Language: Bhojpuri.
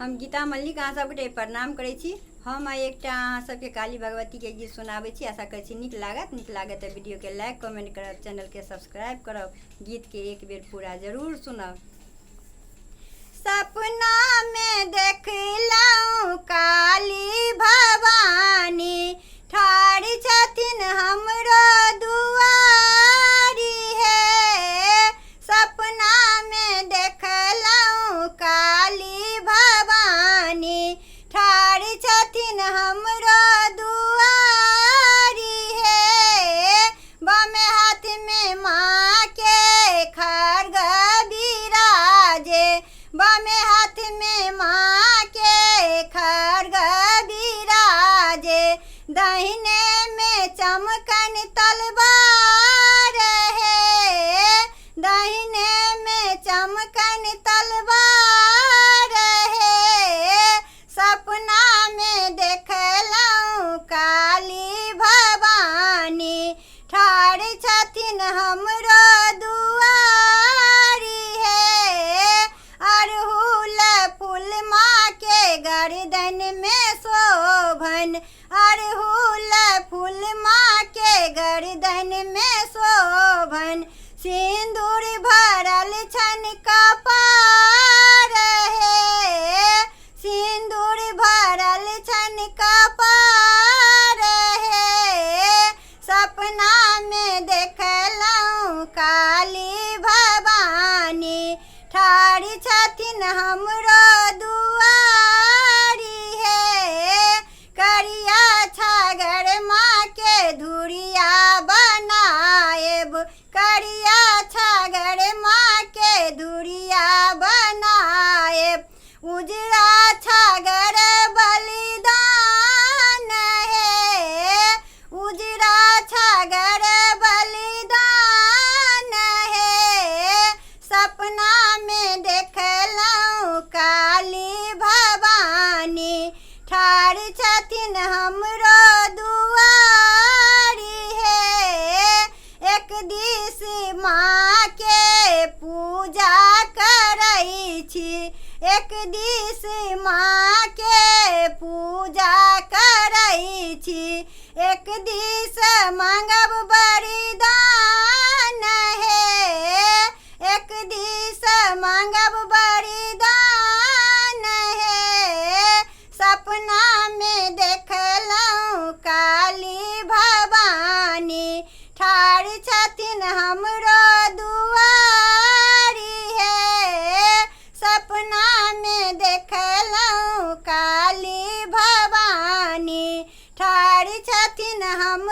हम गीता मल्लिक अहाँ सबके प्रणाम करै छी। हम एकटा अहाँ सबके काली भगवती के गीत सुनाबै छी। आशा करै छी नीक लागत तऽ वीडियो के लाइक कमेंट करब, चैनल के सब्सक्राइब करब, गीत के एक बेर पूरा जरूर सुनब। सपना में देखलहुँ काली भवानी ठाढ़ छथिन हमरो दुआरी है। सपना में देखलहुँ काली भवानी ठाढ़ छथिन हमरो दुआरी है। बामे हाथ में माँ के खड्ग बिराजे, बामे हाथ में माँ के खड्ग बिराजे, दाहिने में चमकन तलवार है, दाहिने में चमकन तलवार है। सपना में देखलहुँ काली भवानी ठाढ़ छथिन हमरो दुआरी है। अड़हुल फूल माँ के गर्दन में शोभन, अड़हुल फूल माँ के गर्दन में शोभन, सिंदूर भरल छन कपार है, सिंदूर भरल छन कपार है। सपना में देखलहुँ काली भवानी ठाढ़ छथिन हमरो दुआरी है। करिया छागर माँ के धुरिया बनाएब, करिया छागर माँ के धुरिया बनाएब, उजरा छागर बलिदान है, उजरा छागर बलिदान है। सपना में देखलहुँ काली भवानी ठाढ़ छथिन हमरो दुआरी है। एक दिस माँ के पूजा करै छी, एक दिस माँ के पूजा करै छी, एक दिस मांगब वरदान है, एक दिस मांगब वरदान है। सपना में देखलहुँ काली भवानी ठाढ़ छथिन हमरो दुआरी है। सपना में देखलहुँ काली भवानी ठाढ़ छथिन हम